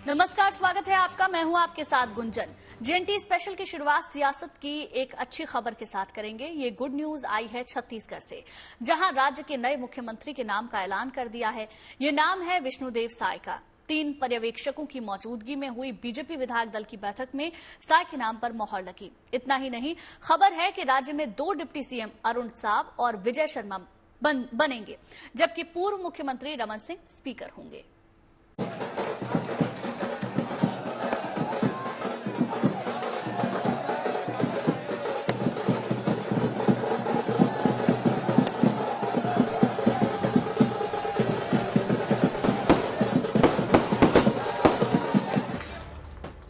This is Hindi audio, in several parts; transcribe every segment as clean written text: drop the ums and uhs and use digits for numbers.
नमस्कार, स्वागत है आपका। मैं हूं आपके साथ गुंजन। जेएनटी स्पेशल की शुरुआत सियासत की एक अच्छी खबर के साथ करेंगे। ये गुड न्यूज आई है छत्तीसगढ़ से, जहां राज्य के नए मुख्यमंत्री के नाम का ऐलान कर दिया है। ये नाम है विष्णुदेव साय का। 3 पर्यवेक्षकों की मौजूदगी में हुई बीजेपी विधायक दल की बैठक में साय के नाम पर मोहर लगी। इतना ही नहीं, खबर है कि राज्य में 2 डिप्टी सीएम अरुण साव और विजय शर्मा बनेंगे, जबकि पूर्व मुख्यमंत्री रमन सिंह स्पीकर होंगे।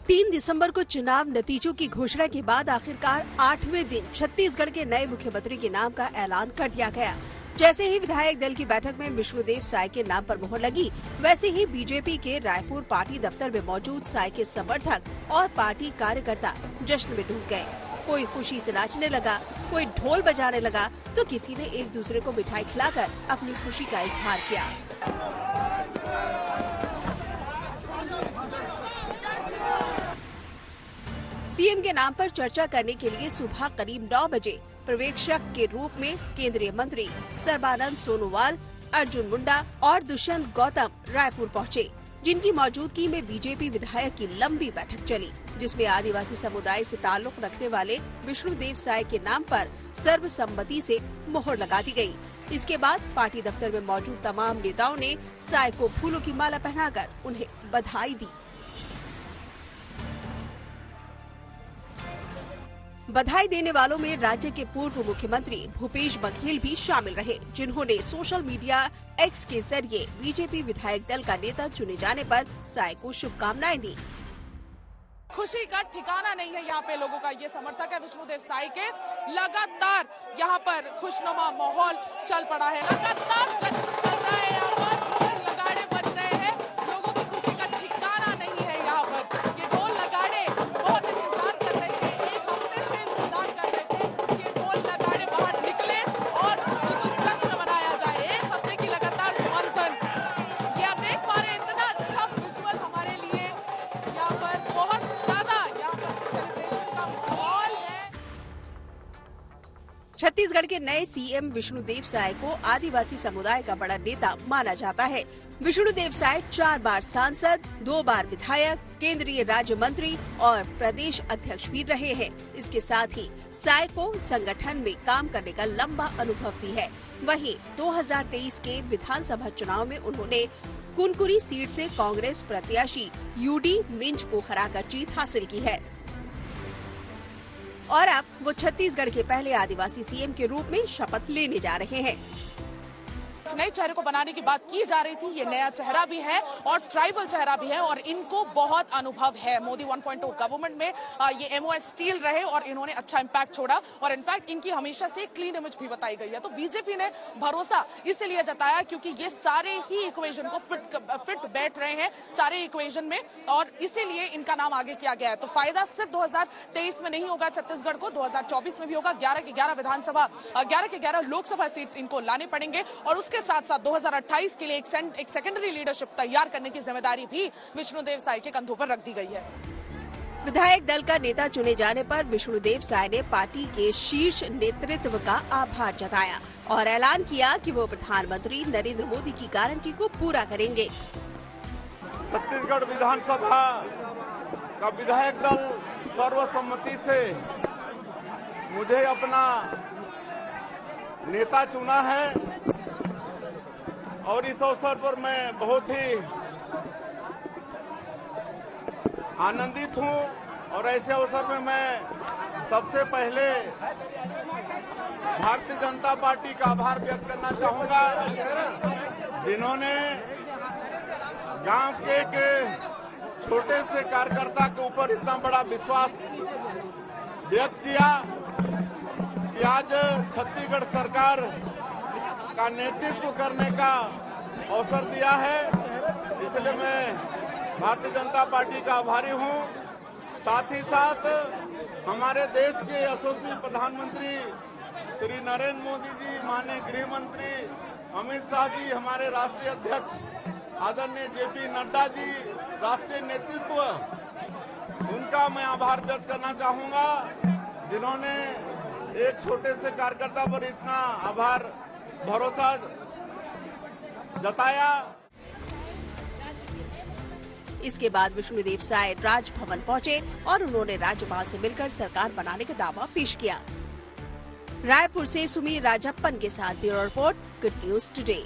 3 दिसंबर को चुनाव नतीजों की घोषणा के बाद आखिरकार 8वें दिन छत्तीसगढ़ के नए मुख्यमंत्री के नाम का ऐलान कर दिया गया। जैसे ही विधायक दल की बैठक में विष्णुदेव साय के नाम पर मोहर लगी, वैसे ही बीजेपी के रायपुर पार्टी दफ्तर में मौजूद साय के समर्थक और पार्टी कार्यकर्ता जश्न में डूब गए। कोई खुशी से नाचने लगा, कोई ढोल बजाने लगा, तो किसी ने एक दूसरे को मिठाई खिलाकर अपनी खुशी का इजहार किया। सीएम के नाम पर चर्चा करने के लिए सुबह करीब 9 बजे पर्यवेक्षक के रूप में केंद्रीय मंत्री सर्बानंद सोनोवाल, अर्जुन मुंडा और दुष्यंत गौतम रायपुर पहुंचे, जिनकी मौजूदगी में बीजेपी विधायक की लंबी बैठक चली, जिसमें आदिवासी समुदाय से ताल्लुक रखने वाले विष्णुदेव साय के नाम पर सर्वसम्मति से मोहर लगा दी गई। इसके बाद पार्टी दफ्तर में मौजूद तमाम नेताओं ने साय को फूलों की माला पहनाकर उन्हें बधाई दी। बधाई देने वालों में राज्य के पूर्व मुख्यमंत्री भूपेश बघेल भी शामिल रहे, जिन्होंने सोशल मीडिया एक्स के जरिए बीजेपी विधायक दल का नेता चुने जाने पर साय को शुभकामनाएं दी। खुशी का ठिकाना नहीं है यहाँ पे लोगों का। ये समर्थक है विष्णुदेव साय के। लगातार यहाँ पर खुशनुमा माहौल चल पड़ा है, लगातार जश्न चल रहा है, यहाँ पर लगाड़े बज रहे हैं। लोगों की खुशी का ठिकाना नहीं है यहाँ पर। ये ढोल लगाड़े बहुत इंतजार कर रहे थे, एक हफ्ते से इंतजार कर रहे थे कि ढोल लगाड़े बाहर निकले और जश्न मनाया जाए। एक हफ्ते की लगातार मंथन, ये आप देख पा रहे हैं, इतना अच्छा विजुअल हमारे लिए यहाँ पर बहुत ज्यादा यहाँ पर सेलिब्रेशन का माहौल है। छत्तीसगढ़ के नए सीएम विष्णुदेव साय को आदिवासी समुदाय का बड़ा नेता माना जाता है। विष्णुदेव साय 4 बार सांसद, 2 बार विधायक, केंद्रीय राज्य मंत्री और प्रदेश अध्यक्ष भी रहे हैं। इसके साथ ही साय को संगठन में काम करने का लंबा अनुभव भी है। वहीं 2023 के विधानसभा चुनाव में उन्होंने कुनकुरी सीट से कांग्रेस प्रत्याशी यूडी मिंज को हराकर जीत हासिल की है और अब वो छत्तीसगढ़ के पहले आदिवासी सीएम के रूप में शपथ लेने जा रहे हैं। नए चेहरे को बनाने की बात की जा रही थी। ये नया चेहरा भी है और ट्राइबल चेहरा भी है और इनको बहुत अनुभव है। मोदी 1.0 गवर्नमेंट में ये एमओएस स्टील रहे और इन्होंने अच्छा इम्पैक्ट छोड़ा और इनफैक्ट इनकी हमेशा से क्लीन इमेज भी बताई गई है। तो बीजेपी ने भरोसा इसलिए जताया क्योंकि ये सारे ही इक्वेशन को फिट बैठ रहे हैं, सारे इक्वेशन में, और इसीलिए इनका नाम आगे किया गया है। तो फायदा सिर्फ 2023 में नहीं होगा छत्तीसगढ़ को, 2024 में भी होगा। 11 के 11 विधानसभा, 11 के 11 लोकसभा सीट्स इनको लाने पड़ेंगे और उसके साथ साथ 2028 के लिए एक सेकेंडरी लीडरशिप तैयार करने की जिम्मेदारी भी विष्णुदेव साय के कंधों पर रख दी गई है। विधायक दल का नेता चुने जाने पर विष्णुदेव साय ने पार्टी के शीर्ष नेतृत्व का आभार जताया और ऐलान किया कि वो प्रधानमंत्री नरेंद्र मोदी की गारंटी को पूरा करेंगे। छत्तीसगढ़ विधानसभा का विधायक दल सर्वसम्मति से मुझे अपना नेता चुना है और इस अवसर पर मैं बहुत ही आनंदित हूं और ऐसे अवसर में मैं सबसे पहले भारतीय जनता पार्टी का आभार व्यक्त करना चाहूंगा, जिन्होंने गांव के छोटे से कार्यकर्ता के ऊपर इतना बड़ा विश्वास व्यक्त किया कि आज छत्तीसगढ़ सरकार का नेतृत्व करने का अवसर दिया है। इसलिए मैं भारतीय जनता पार्टी का आभारी हूं। साथ ही साथ हमारे देश के यशस्वी प्रधानमंत्री श्री नरेंद्र मोदी जी, माननीय गृह मंत्री अमित शाह जी, हमारे राष्ट्रीय अध्यक्ष आदरणीय जेपी नड्डा जी राष्ट्रीय नेतृत्व, उनका मैं आभार व्यक्त करना चाहूंगा, जिन्होंने एक छोटे से कार्यकर्ता पर इतना आभार भरोसा जताया। इसके बाद विष्णुदेव साय राजभवन पहुंचे और उन्होंने राज्यपाल से मिलकर सरकार बनाने का दावा पेश किया। रायपुर से सुमीर राजप्पन के साथ bureau report, good news today.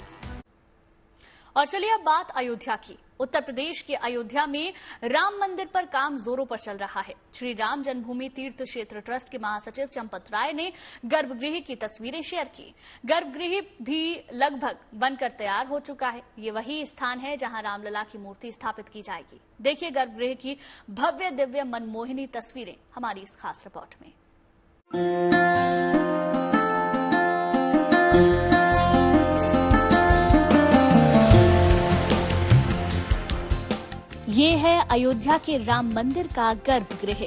और चलिए अब बात अयोध्या की। उत्तर प्रदेश के अयोध्या में राम मंदिर पर काम जोरों पर चल रहा है। श्री राम जन्मभूमि तीर्थ क्षेत्र ट्रस्ट के महासचिव चंपत राय ने गर्भगृह की तस्वीरें शेयर की। गर्भगृह भी लगभग बनकर तैयार हो चुका है। ये वही स्थान है जहां रामलला की मूर्ति स्थापित की जाएगी। देखिए गर्भगृह की भव्य दिव्य मनमोहिनी तस्वीरें हमारी इस खास रिपोर्ट में। ये है अयोध्या के राम मंदिर का गर्भगृह।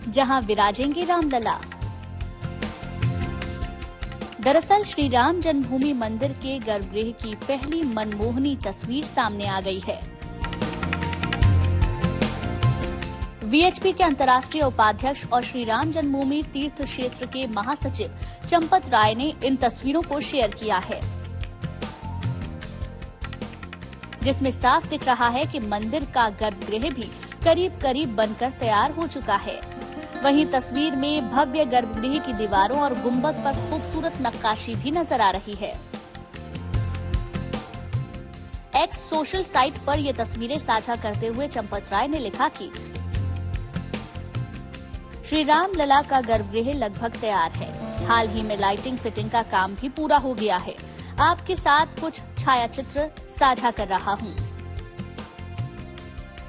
जहां विराजेंगे रामलला। दरअसल श्री राम जन्मभूमि मंदिर के गर्भगृह की पहली मनमोहनी तस्वीर सामने आ गई है। वीएचपी के अंतर्राष्ट्रीय उपाध्यक्ष और श्री राम जन्मभूमि तीर्थ क्षेत्र के महासचिव चंपत राय ने इन तस्वीरों को शेयर किया है, जिसमें साफ दिख रहा है कि मंदिर का गर्भगृह भी करीब करीब बनकर तैयार हो चुका है। वहीं तस्वीर में भव्य गर्भगृह की दीवारों और गुंबद पर खूबसूरत नक्काशी भी नजर आ रही है। एक्स सोशल साइट पर ये तस्वीरें साझा करते हुए चंपत राय ने लिखा कि श्री रामलला का गर्भगृह लगभग तैयार है। हाल ही में लाइटिंग फिटिंग का काम भी पूरा हो गया है। आपके साथ कुछ छायाचित्र साझा कर रहा हूं।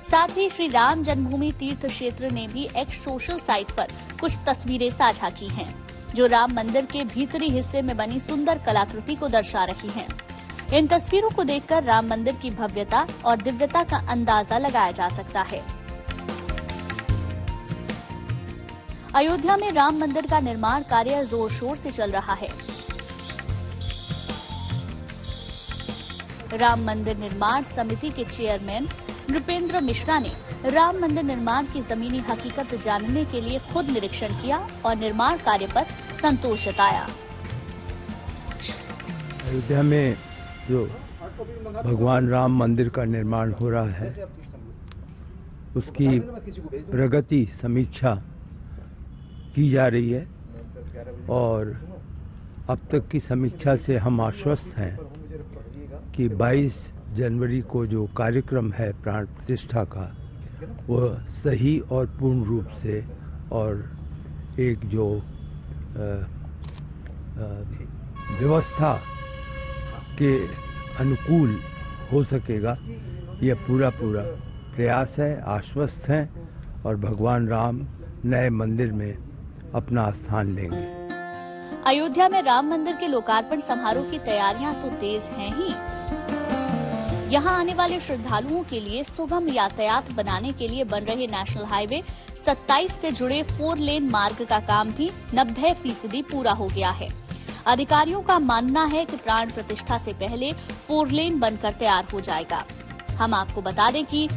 साथ ही श्री राम जन्मभूमि तीर्थ क्षेत्र ने भी एक्स सोशल साइट पर कुछ तस्वीरें साझा की हैं, जो राम मंदिर के भीतरी हिस्से में बनी सुंदर कलाकृति को दर्शा रही हैं। इन तस्वीरों को देखकर राम मंदिर की भव्यता और दिव्यता का अंदाजा लगाया जा सकता है। अयोध्या में राम मंदिर का निर्माण कार्य जोर शोर से चल रहा है। राम मंदिर निर्माण समिति के चेयरमैन नृपेंद्र मिश्रा ने राम मंदिर निर्माण की जमीनी हकीकत जानने के लिए खुद निरीक्षण किया और निर्माण कार्य पर संतोष जताया। अयोध्या में जो भगवान राम मंदिर का निर्माण हो रहा है, उसकी प्रगति समीक्षा की जा रही है और अब तक की समीक्षा से हम आश्वस्त हैं कि 22 जनवरी को जो कार्यक्रम है प्राण प्रतिष्ठा का, वह सही और पूर्ण रूप से और एक जो व्यवस्था के अनुकूल हो सकेगा, यह पूरा प्रयास है। आश्वस्त हैं और भगवान राम नए मंदिर में अपना स्थान लेंगे। अयोध्या में राम मंदिर के लोकार्पण समारोह की तैयारियां तो तेज हैं ही। यहां आने वाले श्रद्धालुओं के लिए सुगम यातायात बनाने के लिए बन रहे नेशनल हाईवे 27 से जुड़े 4 लेन मार्ग का काम भी 90% पूरा हो गया है। अधिकारियों का मानना है कि प्राण प्रतिष्ठा से पहले 4 लेन बनकर तैयार हो जाएगा। हम आपको बता दें कि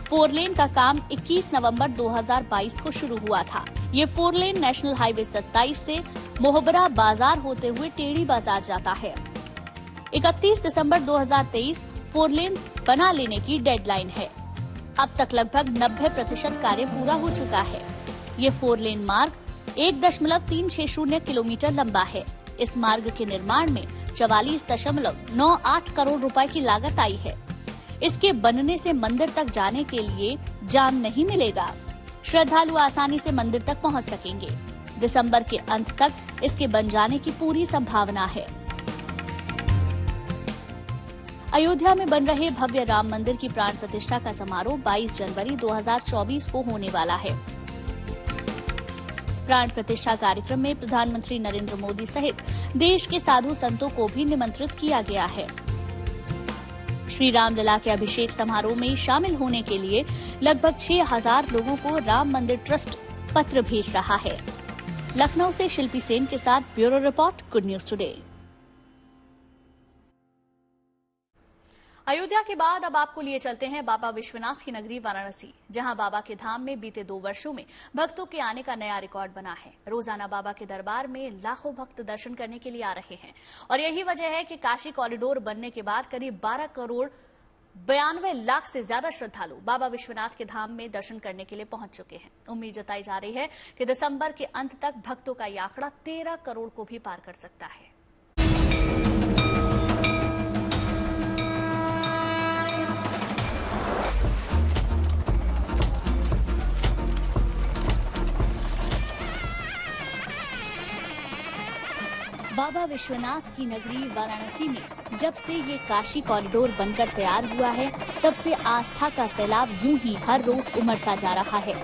4 लेन का काम 21 नवंबर 2022 को शुरू हुआ था। ये 4 लेन नेशनल हाईवे 27 से मोहबरा बाजार होते हुए टेढ़ी बाजार जाता है। 31 दिसंबर 2023 4 लेन बना लेने की डेडलाइन है। अब तक लगभग 90% कार्य पूरा हो चुका है। ये 4 लेन मार्ग 1.360 किलोमीटर लंबा है। इस मार्ग के निर्माण में 44.98 करोड़ रुपए की लागत आई है। इसके बनने से मंदिर तक जाने के लिए जाम नहीं मिलेगा। श्रद्धालु आसानी से मंदिर तक पहुंच सकेंगे। दिसंबर के अंत तक इसके बन जाने की पूरी संभावना है। अयोध्या में बन रहे भव्य राम मंदिर की प्राण प्रतिष्ठा का समारोह 22 जनवरी 2024 को होने वाला है। प्राण प्रतिष्ठा कार्यक्रम में प्रधानमंत्री नरेंद्र मोदी सहित देश के साधु संतों को भी निमंत्रित किया गया है। श्री रामलला के अभिषेक समारोह में शामिल होने के लिए लगभग 6000 लोगों को राम मंदिर ट्रस्ट पत्र भेज रहा है। लखनऊ से शिल्पी सेन के साथ bureau report, good news today. Ayodhya के बाद अब आपको लिए चलते हैं बाबा विश्वनाथ की नगरी वाराणसी, जहां बाबा के धाम में बीते 2 वर्षों में भक्तों के आने का नया रिकॉर्ड बना है। रोजाना बाबा के दरबार में लाखों भक्त दर्शन करने के लिए आ रहे हैं और यही वजह है कि काशी कॉरिडोर बनने के बाद करीब 12 करोड़ 92 लाख से ज्यादा श्रद्धालु बाबा विश्वनाथ के धाम में दर्शन करने के लिए पहुंच चुके हैं। उम्मीद जताई जा रही है कि दिसंबर के अंत तक भक्तों का ये आंकड़ा 13 करोड़ को भी पार कर सकता है। बाबा विश्वनाथ की नगरी वाराणसी में जब से ये काशी कॉरिडोर बनकर तैयार हुआ है, तब से आस्था का सैलाब यूं ही हर रोज उमड़ता जा रहा है।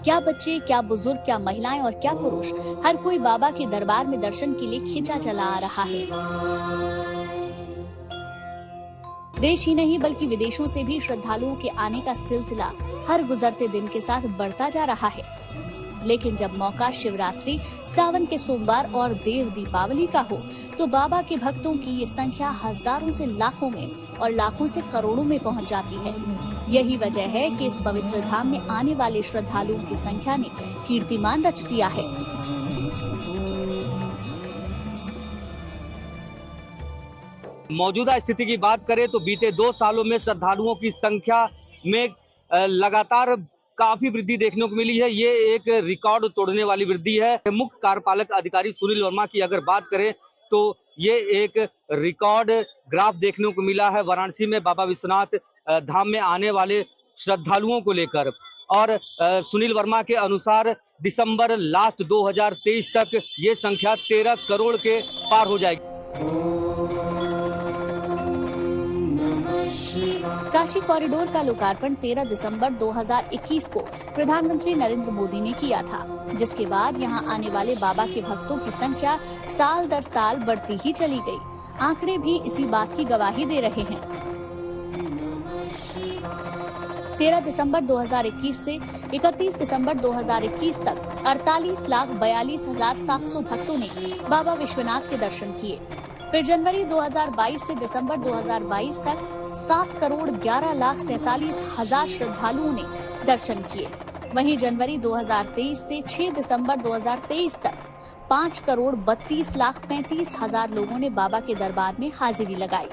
क्या बच्चे, क्या बुजुर्ग, क्या महिलाएं और क्या पुरुष, हर कोई बाबा के दरबार में दर्शन के लिए खिंचा चला आ रहा है। देश ही नहीं बल्कि विदेशों से भी श्रद्धालुओं के आने का सिलसिला हर गुजरते दिन के साथ बढ़ता जा रहा है। लेकिन जब मौका शिवरात्रि, सावन के सोमवार और देव दीपावली का हो, तो बाबा के भक्तों की ये संख्या हजारों से लाखों में और लाखों से करोड़ों में पहुंच जाती है। यही वजह है कि इस पवित्र धाम में आने वाले श्रद्धालुओं की संख्या ने कीर्तिमान रच दिया है। मौजूदा स्थिति की बात करें तो बीते 2 सालों में श्रद्धालुओं की संख्या में लगातार काफी वृद्धि देखने को मिली है। ये एक रिकॉर्ड तोड़ने वाली वृद्धि है। मुख्य कार्यपालक अधिकारी सुनील वर्मा की अगर बात करें तो ये एक रिकॉर्ड ग्राफ देखने को मिला है वाराणसी में बाबा विश्वनाथ धाम में आने वाले श्रद्धालुओं को लेकर। और सुनील वर्मा के अनुसार दिसंबर लास्ट 2023 तक ये संख्या 13 करोड़ के पार हो जाएगी। काशी कॉरिडोर का लोकार्पण 13 दिसंबर 2021 को प्रधानमंत्री नरेंद्र मोदी ने किया था, जिसके बाद यहां आने वाले बाबा के भक्तों की संख्या साल दर साल बढ़ती ही चली गई। आंकड़े भी इसी बात की गवाही दे रहे हैं। 13 दिसंबर 2021 से 31 दिसंबर 2021 तक 48,42,700 भक्तों ने बाबा विश्वनाथ के दर्शन किए। फिर जनवरी 2022 से दिसंबर 2022 तक 7 करोड़ 11 लाख 47 हजार श्रद्धालुओं ने दर्शन किए। वहीं जनवरी 2023 से 6 दिसंबर 2023 तक 5 करोड़ 32 लाख 35 हजार लोगों ने बाबा के दरबार में हाजिरी लगाई।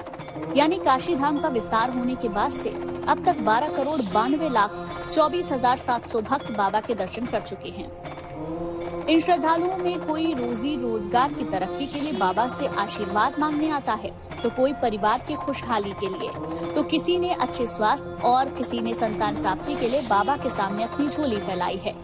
यानी काशी धाम का विस्तार होने के बाद से अब तक 12 करोड़ 92 लाख 24,700 भक्त बाबा के दर्शन कर चुके हैं। इन श्रद्धालुओं में कोई रोजी रोजगार की तरक्की के लिए बाबा से आशीर्वाद मांगने आता है, तो कोई परिवार की खुशहाली के लिए, तो किसी ने अच्छे स्वास्थ्य और किसी ने संतान प्राप्ति के लिए बाबा के सामने अपनी झोली फैलाई है।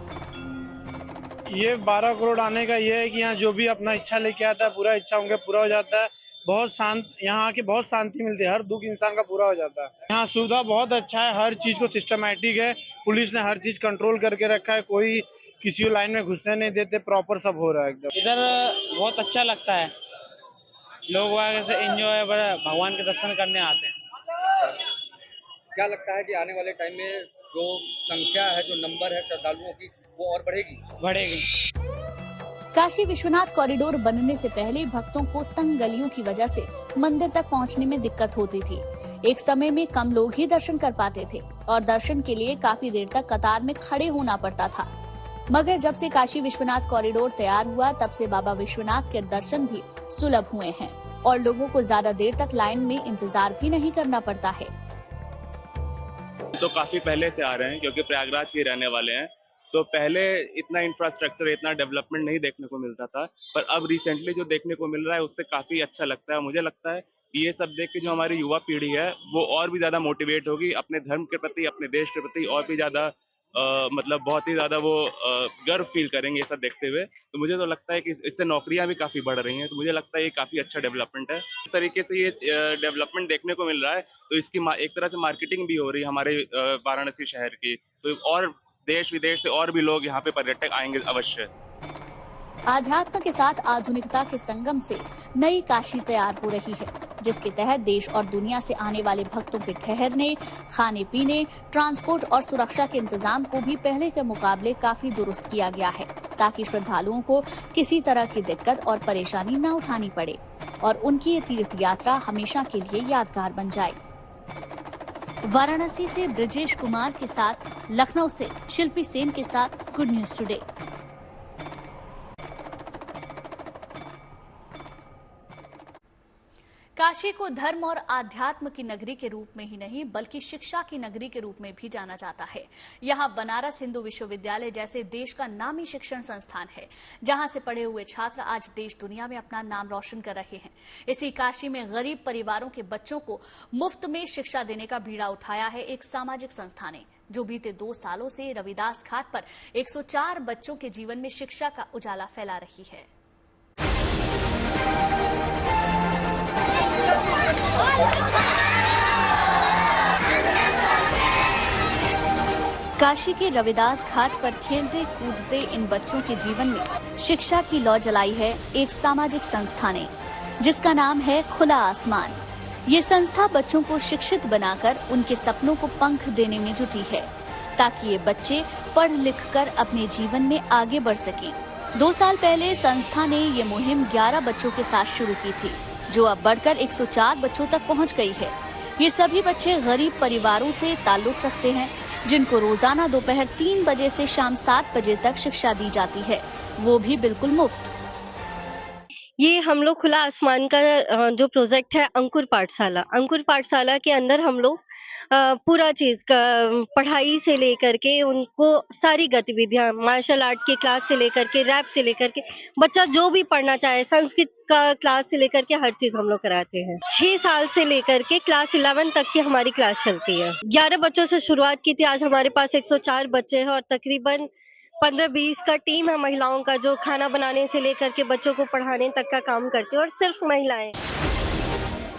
ये 12 करोड़ आने का ये है कि यहाँ जो भी अपना इच्छा लेके आता है, पूरा इच्छा उनके पूरा हो जाता है। बहुत शांत, यहाँ आके बहुत शांति मिलती है, हर दुख इंसान का पूरा हो जाता है। यहाँ सुविधा बहुत अच्छा है, हर चीज को सिस्टमैटिक है, पुलिस ने हर चीज कंट्रोल करके रखा है, कोई किसी लाइन में घुसने नहीं देते, प्रॉपर सब हो रहा है एकदम। इधर बहुत अच्छा लगता है, लोग वहाँ से एंजॉय भगवान के दर्शन करने आते हैं। क्या लगता है कि आने वाले टाइम में जो संख्या है, जो नंबर है श्रद्धालुओं की, वो और बढ़ेगी? काशी विश्वनाथ कॉरिडोर बनने से पहले भक्तों को तंग गलियों की वजह से मंदिर तक पहुंचने में दिक्कत होती थी। एक समय में कम लोग ही दर्शन कर पाते थे और दर्शन के लिए काफी देर तक कतार में खड़े होना पड़ता था। मगर जब से काशी विश्वनाथ कॉरिडोर तैयार हुआ, तब से बाबा विश्वनाथ के दर्शन भी सुलभ हुए हैं और लोगों को ज्यादा देर तक लाइन में इंतजार भी नहीं करना पड़ता है। तो काफी पहले से आ रहे हैं, क्योंकि प्रयागराज के रहने वाले हैं, तो पहले इतना इंफ्रास्ट्रक्चर, इतना डेवलपमेंट नहीं देखने को मिलता था, पर अब रिसेंटली जो देखने को मिल रहा है उससे काफी अच्छा लगता है। मुझे लगता है कि ये सब देख के जो हमारी युवा पीढ़ी है वो और भी ज्यादा मोटिवेट होगी अपने धर्म के प्रति, अपने देश के प्रति, और भी ज्यादा मतलब बहुत ही ज्यादा वो गर्व फील करेंगे ये सब देखते हुए। तो मुझे तो लगता है कि इससे नौकरियां भी काफी बढ़ रही हैं, तो मुझे लगता है ये काफी अच्छा डेवलपमेंट है। इस तरीके से ये डेवलपमेंट देखने को मिल रहा है, तो इसकी एक तरह से मार्केटिंग भी हो रही है हमारे वाराणसी शहर की, तो और देश विदेश से और भी लोग यहाँ पे पर्यटक आएंगे अवश्य। आध्यात्म के साथ आधुनिकता के संगम से नई काशी तैयार हो रही है, जिसके तहत देश और दुनिया से आने वाले भक्तों के ठहरने, खाने पीने, ट्रांसपोर्ट और सुरक्षा के इंतजाम को भी पहले के मुकाबले काफी दुरुस्त किया गया है, ताकि श्रद्धालुओं को किसी तरह की दिक्कत और परेशानी न उठानी पड़े और उनकी ये तीर्थ यात्रा हमेशा के लिए यादगार बन जाए। वाराणसी से ब्रजेश कुमार के साथ, लखनऊ से शिल्पी सेन के साथ गुड न्यूज टुडे। काशी को धर्म और आध्यात्म की नगरी के रूप में ही नहीं बल्कि शिक्षा की नगरी के रूप में भी जाना जाता है। यहाँ बनारस हिंदू विश्वविद्यालय जैसे देश का नामी शिक्षण संस्थान है, जहाँ से पढ़े हुए छात्र आज देश दुनिया में अपना नाम रोशन कर रहे हैं। इसी काशी में गरीब परिवारों के बच्चों को मुफ्त में शिक्षा देने का बीड़ा उठाया है एक सामाजिक संस्था ने, जो बीते 2 सालों से रविदास घाट पर 104 बच्चों के जीवन में शिक्षा का उजाला फैला रही है। काशी के रविदास घाट पर खेलते कूदते इन बच्चों के जीवन में शिक्षा की लौ जलाई है एक सामाजिक संस्था ने, जिसका नाम है खुला आसमान। ये संस्था बच्चों को शिक्षित बनाकर उनके सपनों को पंख देने में जुटी है, ताकि ये बच्चे पढ़ लिख कर अपने जीवन में आगे बढ़ सकें। 2 साल पहले संस्था ने ये मुहिम 11 बच्चों के साथ शुरू की थी, जो अब बढ़कर 104 बच्चों तक पहुंच गई है। ये सभी बच्चे गरीब परिवारों से ताल्लुक रखते हैं, जिनको रोजाना दोपहर 3 बजे से शाम 7 बजे तक शिक्षा दी जाती है, वो भी बिल्कुल मुफ्त। ये हम लोग खुला आसमान का जो प्रोजेक्ट है अंकुर पाठशाला के अंदर हम लोग पूरा चीज का पढ़ाई से लेकर के उनको सारी गतिविधियां, मार्शल आर्ट की क्लास से लेकर के रैप से लेकर के बच्चा जो भी पढ़ना चाहे, संस्कृत का क्लास से लेकर के हर चीज हम लोग कराते हैं। 6 साल से लेकर के क्लास 11 तक की हमारी क्लास चलती है। 11 बच्चों से शुरुआत की थी, आज हमारे पास 104 बच्चे हैं और तकरीबन 15-20 का टीम है महिलाओं का, जो खाना बनाने से लेकर के बच्चों को पढ़ाने तक का काम करती है और सिर्फ महिलाएं।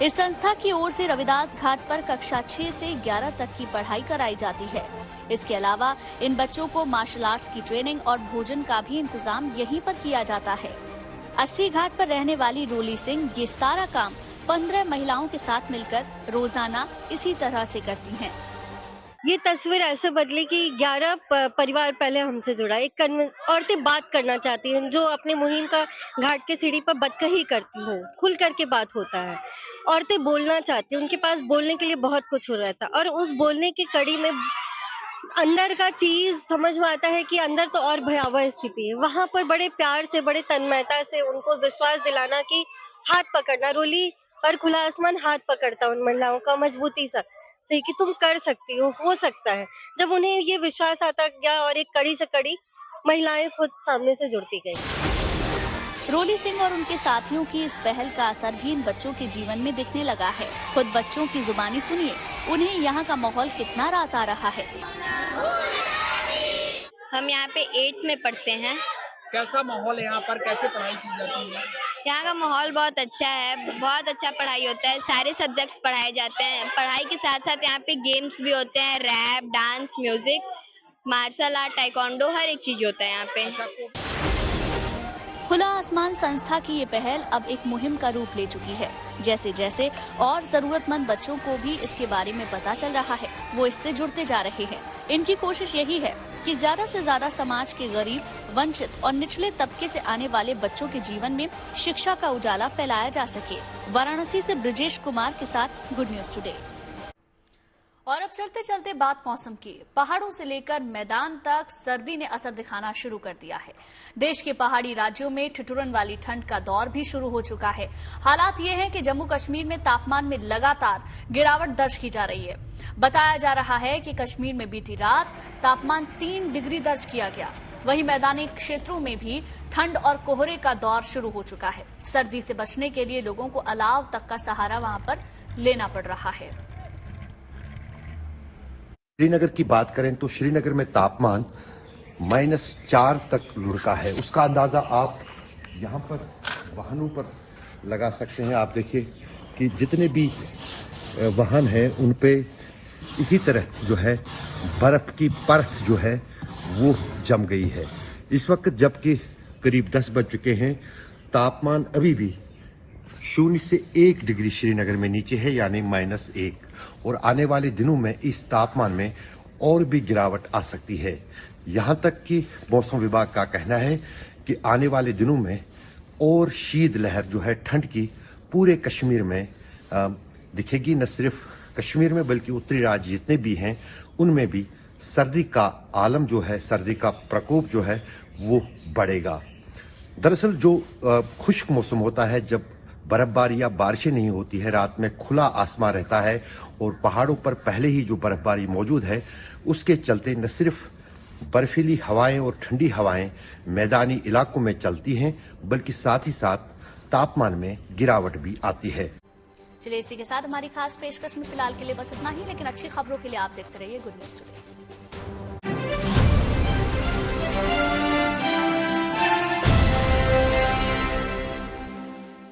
इस संस्था की ओर से रविदास घाट पर कक्षा 6 से 11 तक की पढ़ाई कराई जाती है। इसके अलावा इन बच्चों को मार्शल आर्ट्स की ट्रेनिंग और भोजन का भी इंतजाम यहीं पर किया जाता है। 80 घाट पर रहने वाली रोली सिंह ये सारा काम 15 महिलाओं के साथ मिलकर रोजाना इसी तरह से करती हैं। ये तस्वीर ऐसे बदली कि 11 परिवार पहले हमसे जुड़ा। एक औरतें बात करना चाहती हैं, जो अपनी मुहिम का घाट के सीढ़ी पर बदकही करती हैं, खुल करके बात होता है। औरतें बोलना चाहती हैं, उनके पास बोलने के लिए बहुत कुछ हो रहता है और उस बोलने की कड़ी में अंदर का चीज समझ में आता है कि अंदर तो और भयावह स्थिति है। वहां पर बड़े प्यार से, बड़े तन्मयता से उनको विश्वास दिलाना कि हाथ पकड़ना, रोली और खुला आसमान हाथ पकड़ता उन महिलाओं का मजबूती से कि तुम कर सकती हो सकता है। जब उन्हें ये विश्वास आता गया और एक कड़ी से कड़ी महिलाएं खुद सामने से जुड़ती गई। रोली सिंह और उनके साथियों की इस पहल का असर भी इन बच्चों के जीवन में दिखने लगा है। खुद बच्चों की जुबानी सुनिए, उन्हें यहाँ का माहौल कितना रास आ रहा है। हम यहाँ पे 8 में पढ़ते हैं। कैसा माहौल है यहाँ पर, कैसे पढ़ाई की जाती है? यहाँ का माहौल बहुत अच्छा है, बहुत अच्छा पढ़ाई होता है, सारे सब्जेक्ट्स पढ़ाए जाते हैं। पढ़ाई के साथ साथ यहाँ पे गेम्स भी होते हैं, rap, dance, music, martial art, taekwondo, हर एक चीज होता है यहाँ पे। खुला आसमान संस्था की ये पहल अब एक मुहिम का रूप ले चुकी है। जैसे जैसे और जरूरतमंद बच्चों को भी इसके बारे में पता चल रहा है, वो इससे जुड़ते जा रहे हैं। इनकी कोशिश यही है कि ज्यादा से ज्यादा समाज के गरीब, वंचित और निचले तबके से आने वाले बच्चों के जीवन में शिक्षा का उजाला फैलाया जा सके। वाराणसी से ब्रजेश कुमार के साथ गुड न्यूज टुडे। और अब चलते चलते बात मौसम की। पहाड़ों से लेकर मैदान तक सर्दी ने असर दिखाना शुरू कर दिया है। देश के पहाड़ी राज्यों में ठिठुरन वाली ठंड का दौर भी शुरू हो चुका है। हालात ये हैं कि जम्मू कश्मीर में तापमान में लगातार गिरावट दर्ज की जा रही है। बताया जा रहा है कि कश्मीर में बीती रात तापमान 3 डिग्री दर्ज किया गया। वहीं मैदानी क्षेत्रों में भी ठंड और कोहरे का दौर शुरू हो चुका है। सर्दी से बचने के लिए लोगों को अलाव तक का सहारा वहां पर लेना पड़ रहा है। श्रीनगर की बात करें तो श्रीनगर में तापमान -4 तक लुढ़का है। उसका अंदाजा आप यहाँ पर वाहनों पर लगा सकते हैं। आप देखिए कि जितने भी वाहन हैं उन पे इसी तरह जो है बर्फ की परत जो है वो जम गई है। इस वक्त जबकि करीब 10 बज चुके हैं, तापमान अभी भी 0 से 1 डिग्री श्रीनगर में नीचे है, यानी -1। और आने वाले दिनों में इस तापमान में और भी गिरावट आ सकती है। यहाँ तक कि मौसम विभाग का कहना है कि आने वाले दिनों में और शीतलहर जो है ठंड की पूरे कश्मीर में दिखेगी। न सिर्फ कश्मीर में बल्कि उत्तरी राज्य जितने भी हैं उनमें भी सर्दी का आलम जो है, सर्दी का प्रकोप जो है वो बढ़ेगा। दरअसल जो खुश्क मौसम होता है, जब बर्फबारी या बारिशें नहीं होती है, रात में खुला आसमान रहता है और पहाड़ों पर पहले ही जो बर्फबारी मौजूद है उसके चलते न सिर्फ बर्फीली हवाएं और ठंडी हवाएं मैदानी इलाकों में चलती हैं बल्कि साथ ही साथ तापमान में गिरावट भी आती है। चलिए इसी के साथ हमारी खास पेशकश में फिलहाल के लिए बस इतना ही, लेकिन अच्छी खबरों के लिए आप देखते रहिए गुड न्यूज टुडे।